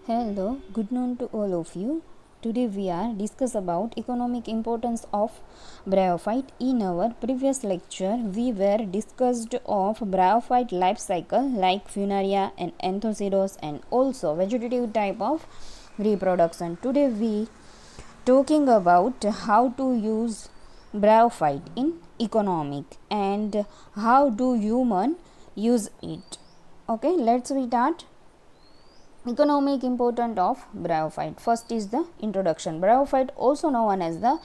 Hello, good noon to all of you. Today we are discuss about economic importance of bryophyte. In our previous lecture, we were discussed of bryophyte life cycle like funaria and anthoceros and also vegetative type of reproduction. Today we talking about how to use bryophyte in economic and how do human use it. Okay, let's start. Economic importance of bryophyte. First is the introduction. Bryophyte, also known as the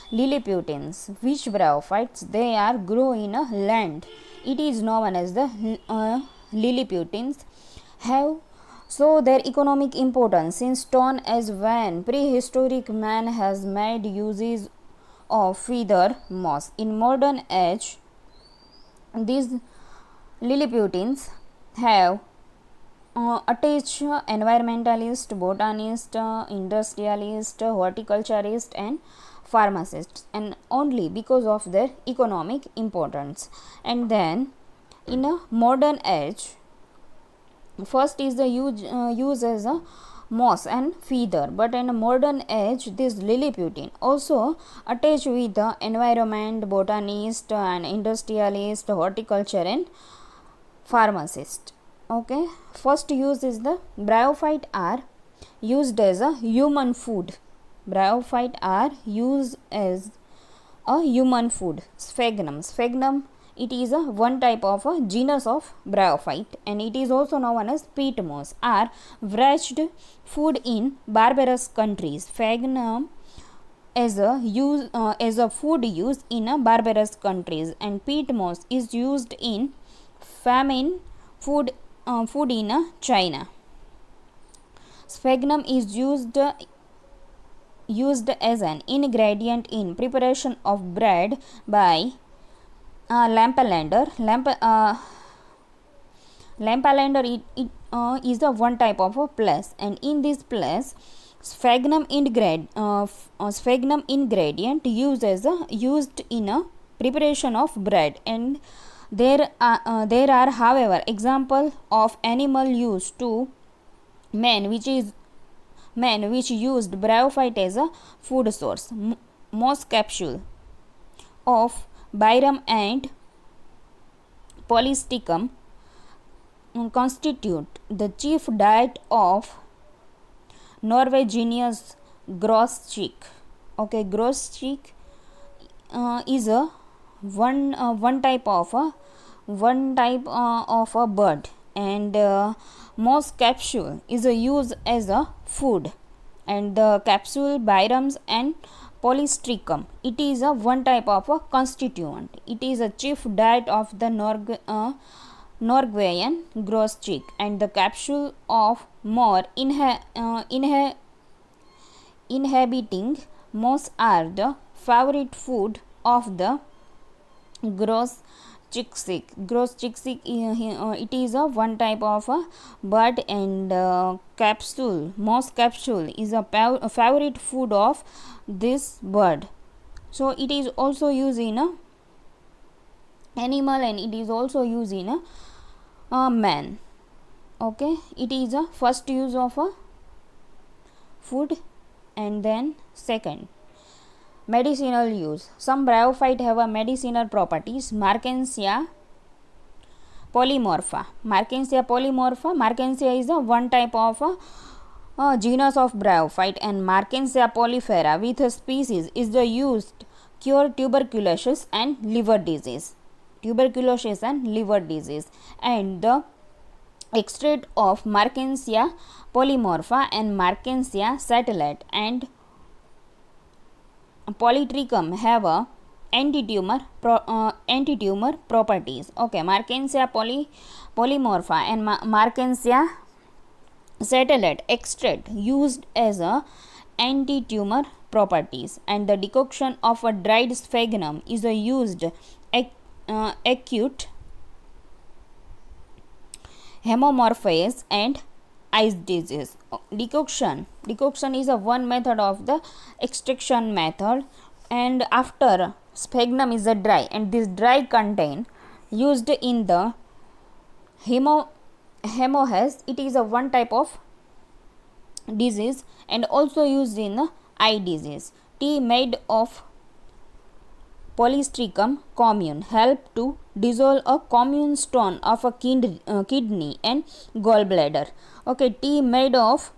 liliputians. Which bryophytes? They are grow in a land. It is known as the liliputians. Have so their economic importance since stone as when prehistoric man has made uses of feather moss. In modern age, these liliputians have attach environmentalists, botanists, industrialists, horticulturists and pharmacists, and only because of their economic importance. And then in a modern age, first is the use as a moss and feather, but in a modern age this liliputian also attached with the environment, botanist and industrialist, horticulture and pharmacist. Okay, first use is the bryophyte are used as a human food. Bryophyte are used as a human food. Sphagnum, it is a one type of a genus of bryophyte and it is also known as peat moss, are wretched food in barbarous countries. Sphagnum as a food used in a barbarous countries, and peat moss is used in famine food in China. Sphagnum is used as an ingredient in preparation of bread by Laplanders. Laplanders is a one type of a place, and in this place, sphagnum ingredient used in a preparation of bread. And there are however example of animal use to man which used bryophyte as a food source. Moss capsule of Bryum and polytrichum constitute the chief diet of Norwegian grouse. Okay, grouse is a one type of a bird, and moss capsule is a use as a food, and the capsule Bryums and polytrichum, it is a one type of a constituent. It is a chief diet of the Norwegian grouse, and the capsule of more inhabiting moss are the favorite food of the grouse. It is a one type of a bird, and moss capsule is a favorite food of this bird. So it is also used in a animal, and it is also used in a man. Okay, it is a first use of a food. And then second, medicinal use. Some bryophyte have a medicinal properties. Marchantia polymorpha. Marchantia is a one type of a genus of bryophyte, and Marchantia polyphera with a species is the used cure tuberculosis and liver disease. And the extract of Marchantia polymorpha and Marchantia stellate and polytrichum have a antitumor properties. Okay, Marchantia polymorpha and Marchantia stellate extract used as a antitumor properties, and the decoction of a dried sphagnum is a used acute haemorrhage and ice disease. Decoction is a one method of the extraction method, and after sphagnum is a dry, and this dry content used in the haemorrhage. It is a one type of disease and also used in eye disease. Tea made of polytrichum commune help to dissolve a commune stone of a kidney and gallbladder. Okay, tea made of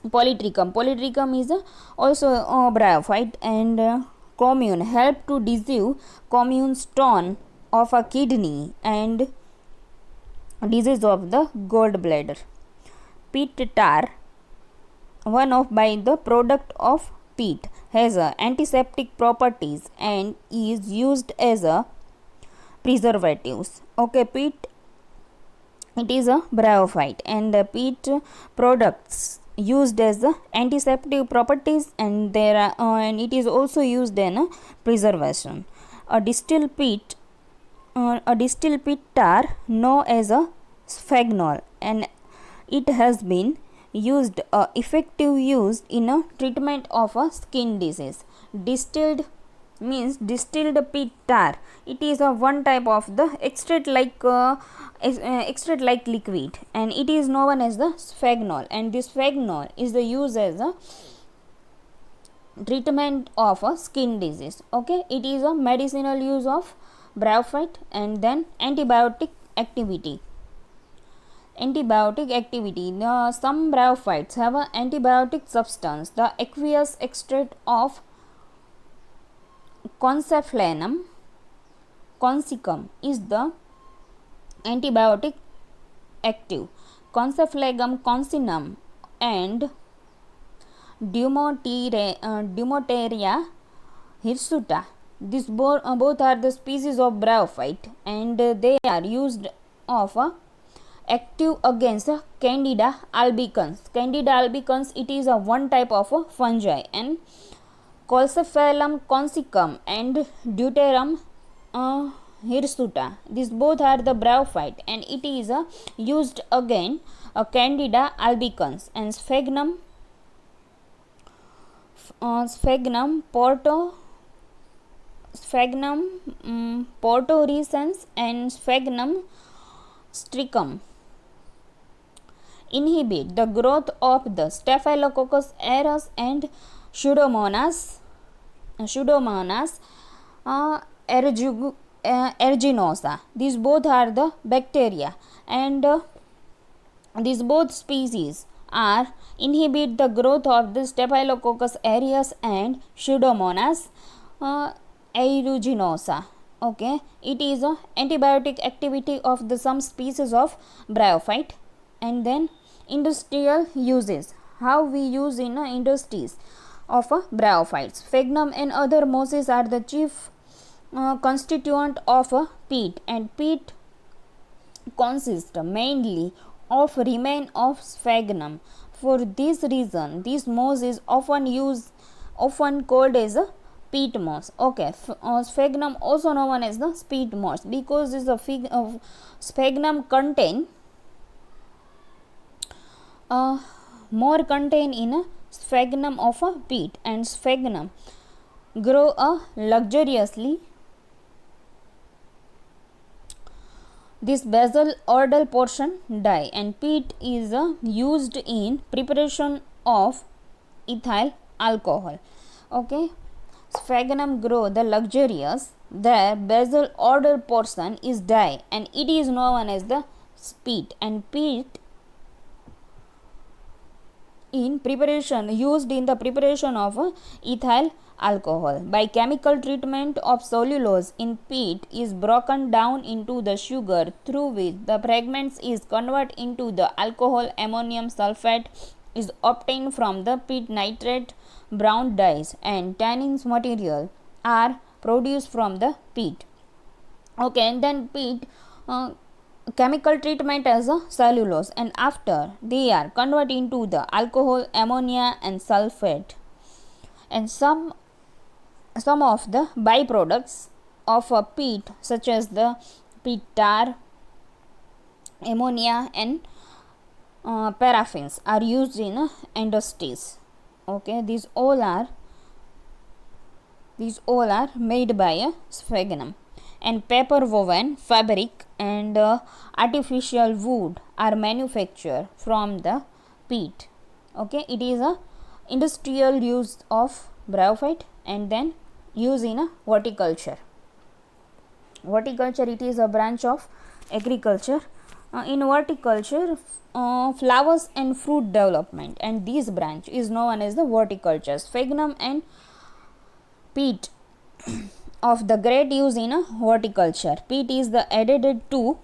polytrichum. Polytrichum is also a bryophyte, and commune help to dissolve commune stone of a kidney and disease of the gallbladder. Peat tar, one of by the product of peat, has antiseptic properties and is used as a preservatives. Okay, peat, it is a bryophyte, and the peat products used as antiseptic properties, and there are and it is also used in preservation. A distilled peat tar known as a sphagnol, and it has been used effective use in a treatment of a skin disease. Distilled means distilled peat tar. It is a one type of the extract like liquid, and it is known as the sphagnol, and this sphagnol is the use as a treatment of a skin disease. Okay, it is a medicinal use of bryophyte. And then antibiotic activity. Some bryophytes have an antibiotic substance. The aqueous extract of Concephalanum consicum is the antibiotic active. Concephalanum concinum and Dumoteria hirsuta. These both are the species of bryophyte, and they are used of active against Candida albicans. Candida albicans, it is a one type of a fungi, and Colcephalum consicum and Deuterum hirsuta. These both are the bryophyte, and it is used against Candida albicans. And Sphagnum portorescens and Sphagnum stricum inhibit the growth of the Staphylococcus aureus and Pseudomonas aeruginosa. These both are the bacteria, and these both species are inhibit the growth of the Staphylococcus aureus and Pseudomonas aeruginosa. Okay, it is a antibiotic activity of the some species of bryophyte. And then industrial uses, how we use in industries of bryophytes. Sphagnum and other mosses are the chief constituent of peat, and peat consists mainly of remain of sphagnum. For this reason, this moss is often called as a peat moss. Okay, sphagnum also known as the peat moss, because this sphagnum contain more contain in a sphagnum of a peat, and sphagnum grow luxuriously. This basal ordal portion die, and peat is used in preparation of ethyl alcohol. Okay, sphagnum grow the luxurious, their basal ordal portion is die, and it is known as the peat. And peat in preparation used in the preparation of ethyl alcohol. By chemical treatment of cellulose in peat is broken down into the sugar, through which the fragments is converted into the alcohol. Ammonium sulfate is obtained from the peat nitrate. Brown dyes and tannins material are produced from the peat. Okay, and then peat chemical treatment as a cellulose, and after they are converted into the alcohol, ammonia and sulfate. And some of the byproducts of a peat, such as the peat tar, ammonia and paraffins, are used in industries. Okay, these all are made by a sphagnum. And paper woven fabric and artificial wood are manufactured from the peat. Okay, it is a industrial use of bryophyte and then use in a horticulture. Horticulture, it is a branch of agriculture. In horticulture, flowers and fruit development, and this branch is known as the horticulture. Sphagnum and peat of the great use in a horticulture. Peat is the added to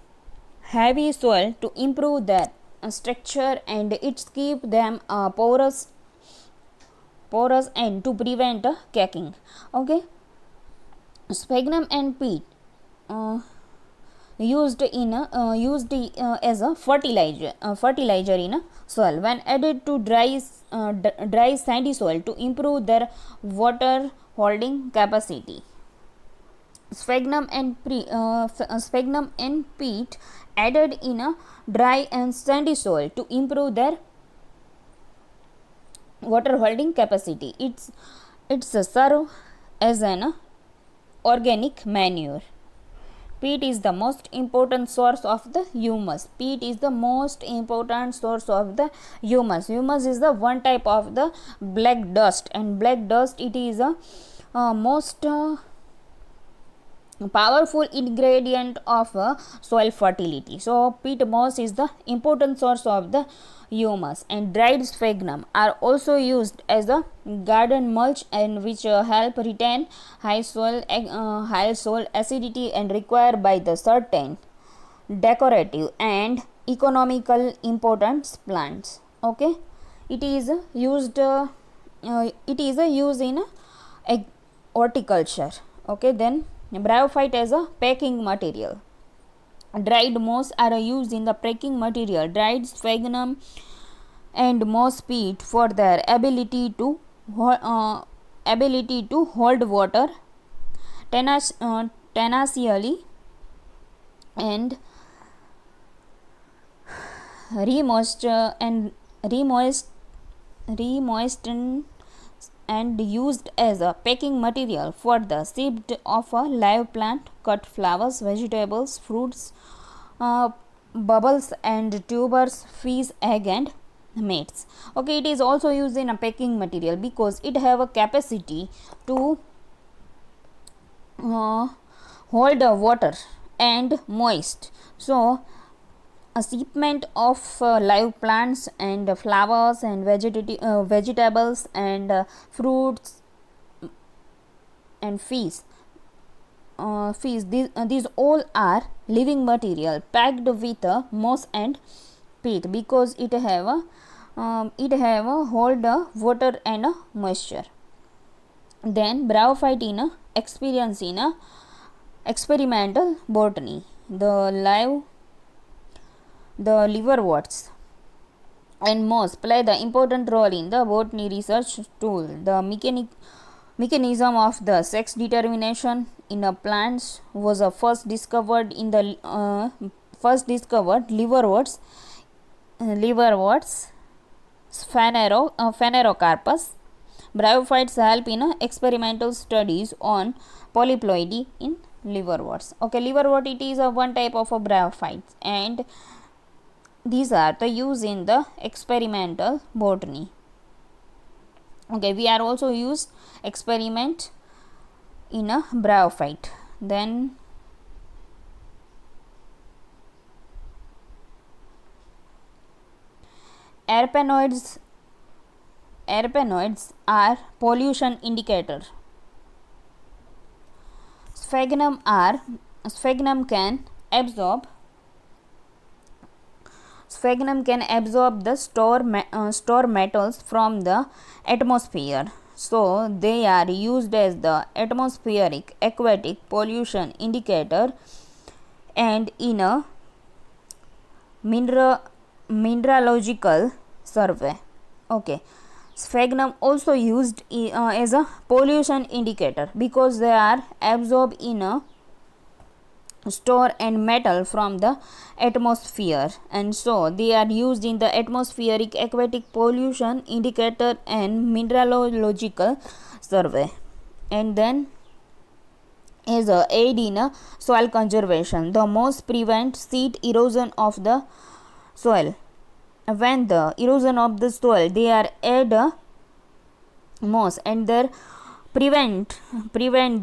heavy soil to improve their structure, and it keep them porous and to prevent caking. Okay, sphagnum and peat used as a fertilizer in a soil when added to dry sandy soil to improve their water holding capacity. Sphagnum and peat added in a dry and sandy soil to improve their water holding capacity. It's serve as an organic manure. Peat is the most important source of the humus. Peat is the most important source of the humus. Humus is the one type of the black dust, and black dust, it is a most powerful ingredient of soil fertility. So peat moss is the important source of the humus, and dried sphagnum are also used as a garden mulch, and which help retain high soil acidity and required by the certain decorative and economical important plants. Okay, it is used in horticulture. Okay, then bryophyte as a packing material. Dried moss are used in the packing material. Dried sphagnum and moss peat for their ability to hold water tenaciously and remoisten and used as a packing material for the shipped of a live plant, cut flowers, vegetables, fruits, bubbles and tubers, fish, egg and meats. Okay, it is also used in a packing material because it have a capacity to hold water and moist. So a shipment of live plants and flowers and vegetables and fruits and fish, these all are living material packed with moss and peat because it have a hold water and moisture. Then bryophyte in a experience in a experimental botany. The liverworts and moss play the important role in the botany research tool. The mechanism of the sex determination in a plants was first discovered in the liverworts Sphanerocarpus. Bryophytes help in experimental studies on polyploidy in liverworts. Okay, liverwort, it is a one type of a bryophytes, and these are the use in the experimental botany. Okay, we are also use experiment in a bryophyte. Then Arpenoids are pollution indicator. Sphagnum can absorb the store metals from the atmosphere. So they are used as the atmospheric aquatic pollution indicator and in a mineralogical survey. Okay, sphagnum also used as a pollution indicator because they are absorbed in a store and metal from the atmosphere, and so they are used in the atmospheric aquatic pollution indicator and mineralogical survey. And then as a aid in soil conservation, the moss prevents seed erosion of the soil. when the erosion of the soil, they are add moss and there prevent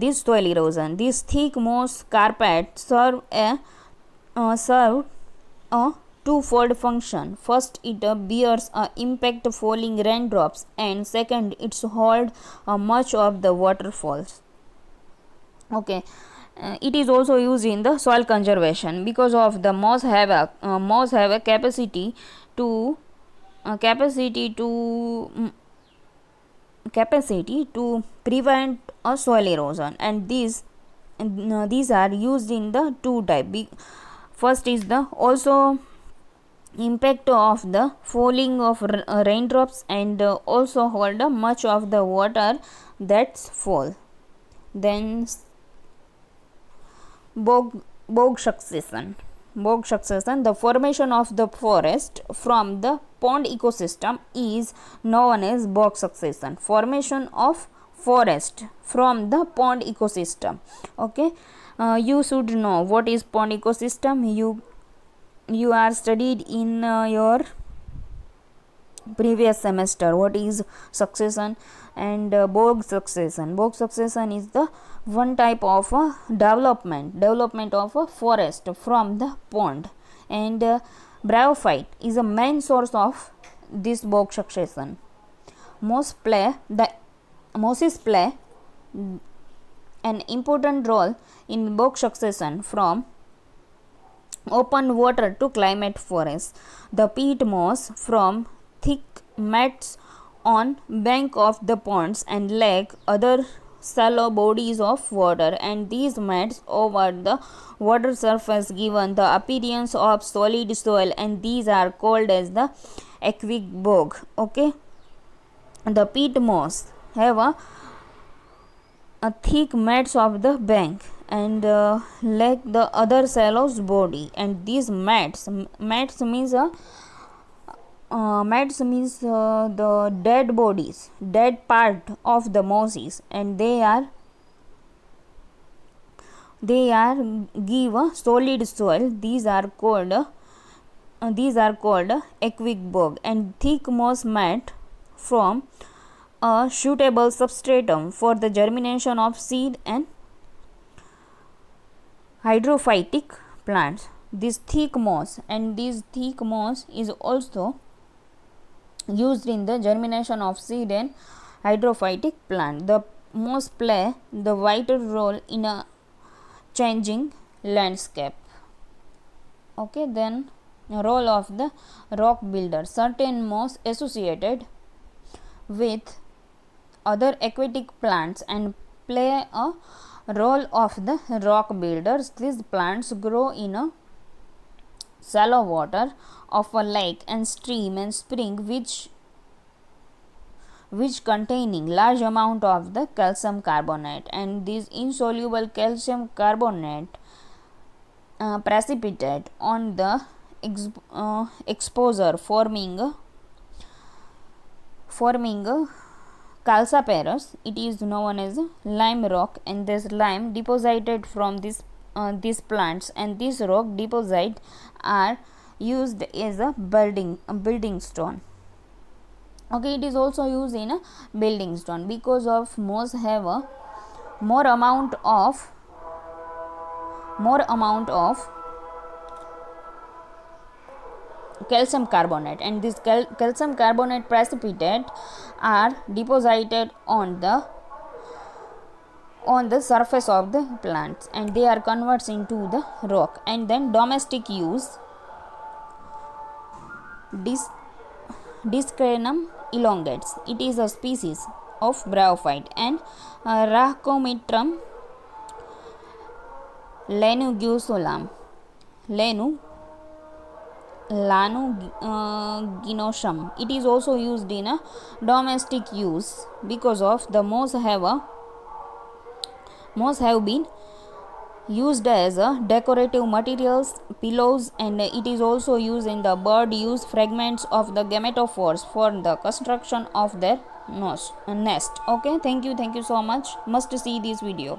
this soil erosion. This thick moss carpet serve a twofold function. First, it bears impact falling raindrops, and second, it hold much of the waterfalls. Okay. It is also used in the soil conservation because of the moss have a capacity to prevent a soil erosion, and these are used in the two type. First is the also impact of the falling of raindrops and also hold much of the water that's fall. Then bog succession. The formation of the forest from the pond ecosystem is known as bog succession. Formation of forest from the pond ecosystem. Okay, you should know what is pond ecosystem. You are studied in your previous semester what is succession and bog succession. Bog succession is the one type of development of a forest from the pond, and bryophyte is a main source of this bog succession. Mosses play an important role in bog succession from open water to climate forests. The peat moss from thick mats on bank of the ponds and lake other shallow bodies of water, and these mats over the water surface given the appearance of solid soil, and these are called as the aquatic bog. Okay, the peat moss have a thick mats of the bank and like the other shallow body, and these mats means the dead bodies, dead part of the mosses, and they are give a solid soil. These are called aquatic bog, and thick moss mat from a suitable substratum for the germination of seed and hydrophytic plants. This thick moss is also used in the germination of seed and hydrophytic plant. The moss play the vital role in a changing landscape. Okay, then role of the rock builder. Certain moss associated with other aquatic plants and play a role of the rock builders. These plants grow in a shallow water of a lake and stream and spring which containing large amount of the calcium carbonate, and this insoluble calcium carbonate precipitate on the exposure forming calcareous. It is known as lime rock, and this lime deposited from these plants and this rock deposit are used as a building stone. Okay, it is also used in a building stone because of moss have a more amount of calcium carbonate, and this calcium carbonate precipitate are deposited on the surface of the plants, and they are converted into the rock. And then domestic use, Sphagnum elongates. It is a species of bryophyte, and Rhacometrum lanuginosum. It is also used in a domestic use because of the moss have been used as a decorative materials, pillows, and it is also used in the bird use fragments of the gametophores for the construction of their nest. Okay, thank you so much. Must see this video.